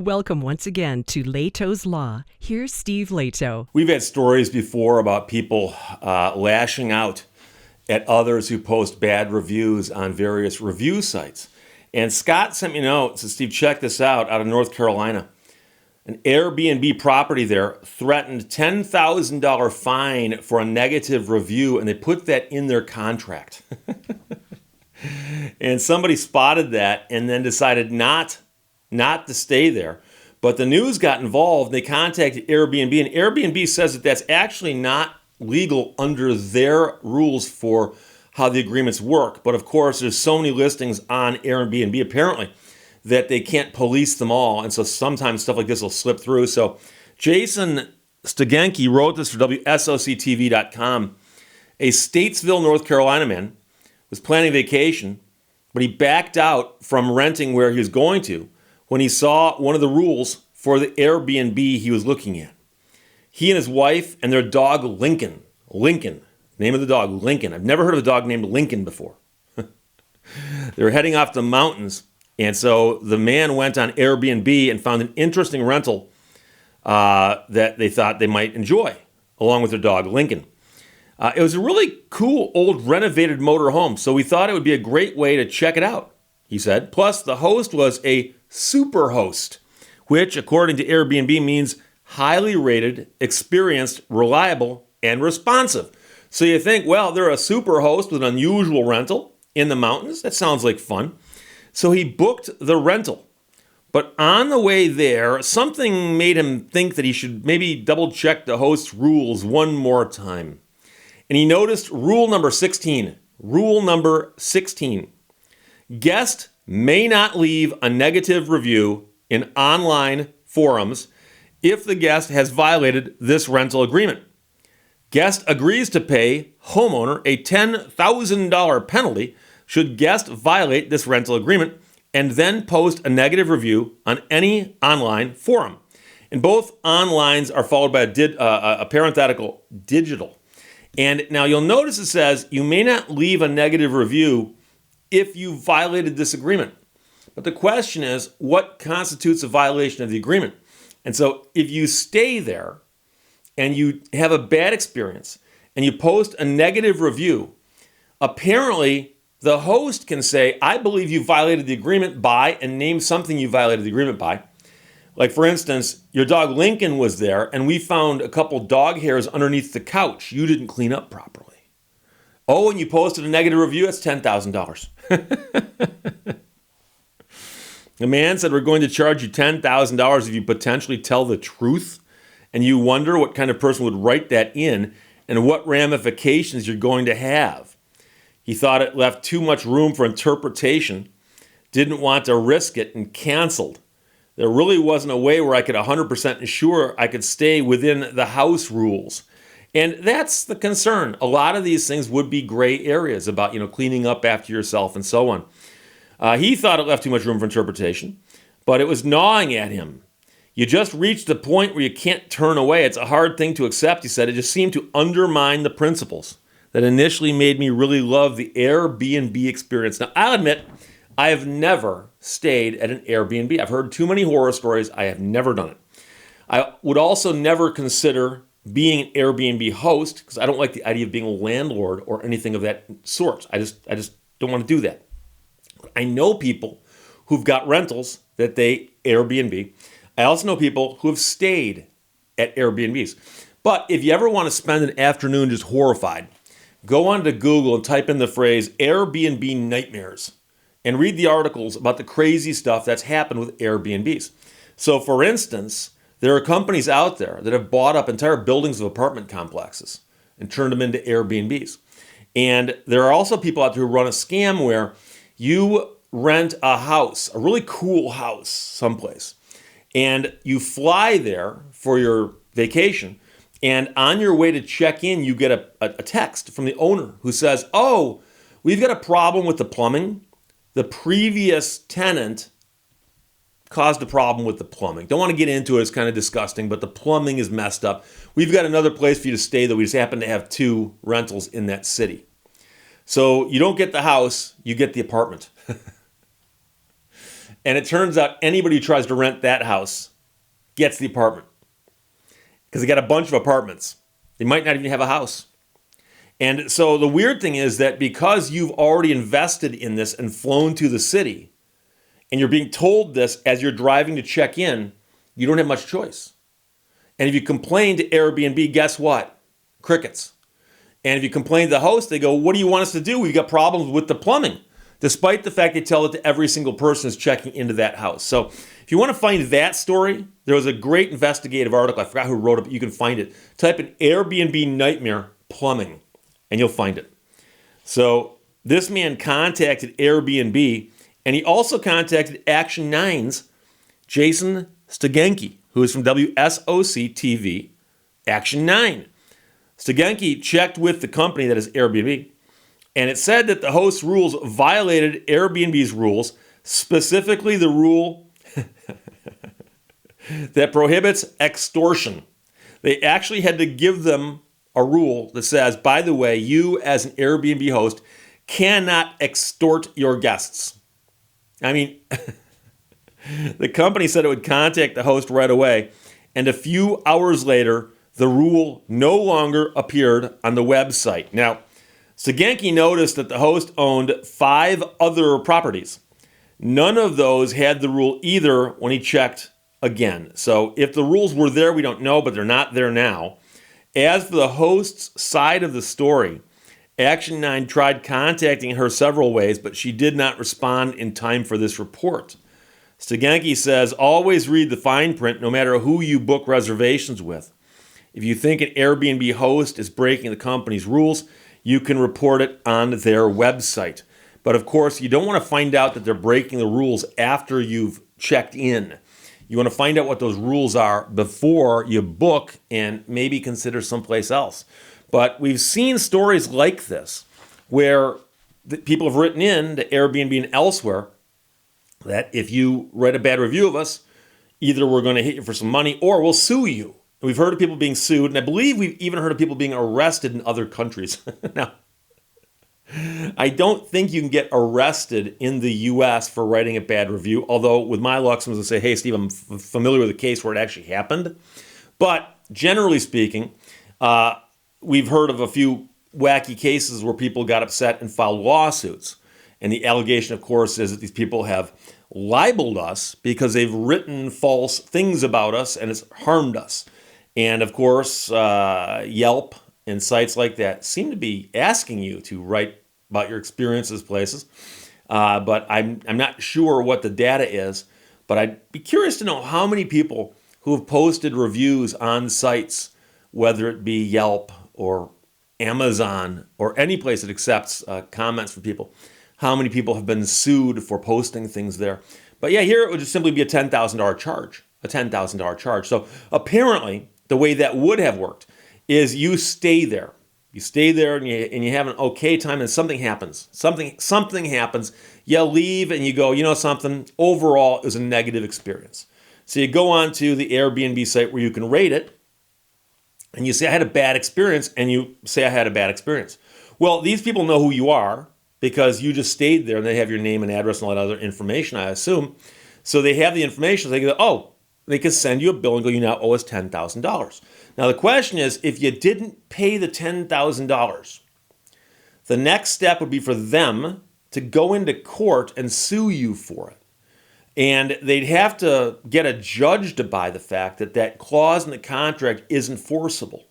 Welcome once again to Lehto's Law. Here's Steve Lehto. We've had stories before about people lashing out at others who post bad reviews on various review sites. And Scott sent me a note and said, Steve, check this out of North Carolina. An Airbnb property there threatened $10,000 fine for a negative review, and they put that in their contract. And somebody spotted that and then decided not to stay there. But the news got involved. They contacted Airbnb, and Airbnb says that that's actually not legal under their rules for how the agreements work. But of course, there's so many listings on Airbnb, apparently, that they can't police them all. And so sometimes stuff like this will slip through. So Jason Stegenke wrote this for WSOCTV.com. A Statesville, North Carolina man was planning a vacation, but he backed out from renting where he was going to when he saw one of the rules for the Airbnb he was looking at. He and his wife and their dog Lincoln, name of the dog, Lincoln. I've never heard of a dog named Lincoln before. They were heading off the mountains, and so the man went on Airbnb and found an interesting rental that they thought they might enjoy, along with their dog Lincoln. It was a really cool old renovated motor home, so we thought it would be a great way to check it out, he said. Plus, the host was a super host, which, according to Airbnb, means highly rated, experienced, reliable, and responsive. So you think, well, they're a super host with an unusual rental in the mountains. That sounds like fun. So he booked the rental. But on the way there, something made him think that he should maybe double check the host's rules one more time. And he noticed rule number 16. Rule number 16. Guest may not leave a negative review in online forums if the guest has violated this rental agreement. Guest agrees to pay homeowner a $10,000 penalty should guest violate this rental agreement and then post a negative review on any online forum. And both onlines are followed by a parenthetical digital. And now you'll notice it says you may not leave a negative review if you violated this agreement. But the question is, what constitutes a violation of the agreement? And so if you stay there and you have a bad experience and you post a negative review, apparently the host can say, I believe you violated the agreement by, and name something you violated the agreement by. Like, for instance, your dog Lincoln was there and we found a couple dog hairs underneath the couch. You didn't clean up properly. Oh, and you posted a negative review, that's $10,000. The man said, we're going to charge you $10,000 if you potentially tell the truth. And you wonder what kind of person would write that in and what ramifications you're going to have. He thought it left too much room for interpretation, didn't want to risk it, and canceled. There really wasn't a way where I could 100% ensure I could stay within the house rules. And that's the concern. A lot of these things would be gray areas about, cleaning up after yourself and so on. He thought it left too much room for interpretation, but it was gnawing at him. You just reached the point where you can't turn away. It's a hard thing to accept, he said. It just seemed to undermine the principles that initially made me really love the Airbnb experience. Now, I'll admit, I have never stayed at an Airbnb. I've heard too many horror stories. I have never done it. I would also never consider being an Airbnb host because I don't like the idea of being a landlord or anything of that sort. I just don't want to do that. I know people who've got rentals that they Airbnb. I also know people who have stayed at Airbnbs. But if you ever want to spend an afternoon just horrified, go onto Google and type in the phrase Airbnb nightmares and read the articles about the crazy stuff that's happened with Airbnbs. So, for instance, there are companies out there that have bought up entire buildings of apartment complexes and turned them into Airbnbs. And there are also people out there who run a scam where you rent a house, a really cool house someplace, and you fly there for your vacation, and on your way to check in, you get a text from the owner who says, oh, we've got a problem with the plumbing. The previous tenant caused a problem with the plumbing. Don't want to get into it. It's kind of disgusting, but the plumbing is messed up. We've got another place for you to stay, though. We just happen to have 2 rentals in that city. So you don't get the house, you get the apartment. And it turns out anybody who tries to rent that house gets the apartment because they got a bunch of apartments. They might not even have a house. And so the weird thing is that because you've already invested in this and flown to the city, and you're being told this as you're driving to check in, you don't have much choice. And if you complain to Airbnb, guess what? Crickets. And if you complain to the host, they go, what do you want us to do? We've got problems with the plumbing, despite the fact they tell it to every single person who's checking into that house. So if you want to find that story, there was a great investigative article. I forgot who wrote it, but you can find it. Type in Airbnb nightmare plumbing, and you'll find it. So this man contacted Airbnb, and he also contacted Action 9's Jason Stegenke, who is from WSOC TV, Action 9. Stegenke checked with the company that is Airbnb, and it said that the host's rules violated Airbnb's rules, specifically the rule that prohibits extortion. They actually had to give them a rule that says, by the way, you as an Airbnb host cannot extort your guests. I mean, the company said it would contact the host right away, and a few hours later, the rule no longer appeared on the website. Now, Stegenke noticed that the host owned 5 other properties. None of those had the rule either when he checked again. So if the rules were there, we don't know, but they're not there now. As for the host's side of the story, Action 9 tried contacting her several ways, but she did not respond in time for this report. Stegenke says, always read the fine print no matter who you book reservations with. If you think an Airbnb host is breaking the company's rules, you can report it on their website. But of course, you don't want to find out that they're breaking the rules after you've checked in. You want to find out what those rules are before you book and maybe consider someplace else. But we've seen stories like this where people have written in to Airbnb and elsewhere that if you write a bad review of us, either we're going to hit you for some money or we'll sue you. And we've heard of people being sued, and I believe we've even heard of people being arrested in other countries. Now, I don't think you can get arrested in the U.S. for writing a bad review, although with my luck, someone's going to say, hey, Steve, I'm familiar with a case where it actually happened. But generally speaking, we've heard of a few wacky cases where people got upset and filed lawsuits. And the allegation, of course, is that these people have libeled us because they've written false things about us and it's harmed us. And of course, Yelp and sites like that seem to be asking you to write about your experiences places. But I'm not sure what the data is. But I'd be curious to know how many people who have posted reviews on sites, whether it be Yelp or Amazon or any place that accepts comments from people, how many people have been sued for posting things there. But yeah, here it would just simply be a $10,000 charge, a $10,000 charge. So apparently, the way that would have worked is you stay there. You stay there and you have an okay time and something happens. Something happens. You leave and you go, you know something, overall it was a negative experience. So you go on to the Airbnb site where you can rate it and you say, I had a bad experience, and you say, I had a bad experience. Well, these people know who you are because you just stayed there and they have your name and address and all that other information, I assume. So they have the information. So they go, oh, they can send you a bill and go, you now owe us $10,000. Now the question is, if you didn't pay the $10,000, the next step would be for them to go into court and sue you for it. And they'd have to get a judge to buy the fact that that clause in the contract is enforceable.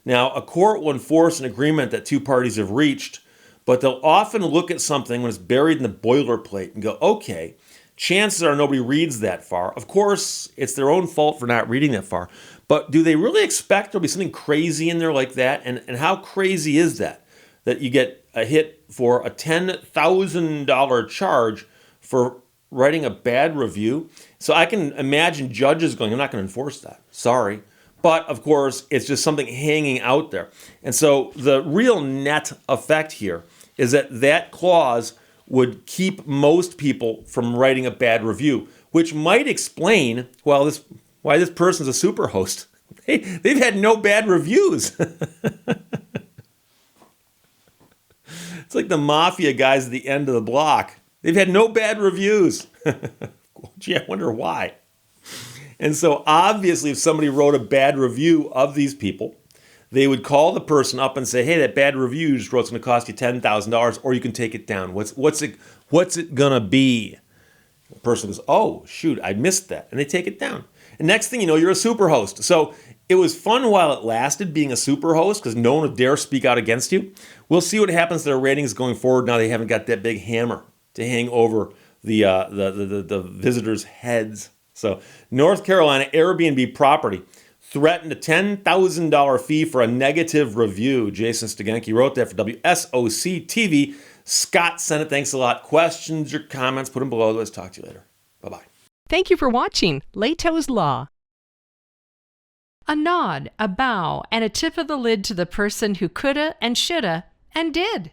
Now, a court will enforce an agreement that two parties have reached, but they'll often look at something when it's buried in the boilerplate and go, okay, chances are nobody reads that far. Of course, it's their own fault for not reading that far. But do they really expect there'll be something crazy in there like that? And how crazy is that? That you get a hit for a $10,000 charge for writing a bad review? So I can imagine judges going, I'm not going to enforce that. Sorry. But of course, it's just something hanging out there. And so the real net effect here is that that clause would keep most people from writing a bad review, which might explain, well, why this person's a superhost. They've had no bad reviews. It's like the mafia guys at the end of the block. They've had no bad reviews. Of Gee, I wonder why. And so obviously, if somebody wrote a bad review of these people, they would call the person up and say, "Hey, that bad review you just wrote is going to cost you $10,000, or you can take it down. What's it gonna be?" The person goes, "Oh, shoot, I missed that," and they take it down. And next thing you know, you're a super host. So it was fun while it lasted being a super host because no one would dare speak out against you. We'll see what happens to their ratings going forward now they haven't got that big hammer to hang over the visitors' heads. So North Carolina Airbnb property threatened a $10,000 fee for a negative review. Jason Steganke wrote that for WSOC TV. Scott sent it. Thanks a lot. Questions or comments, put them below. Let's talk to you later. Bye-bye. Thank you for watching Lehto's Law. A nod, a bow, and a tip of the lid to the person who coulda and shoulda and did.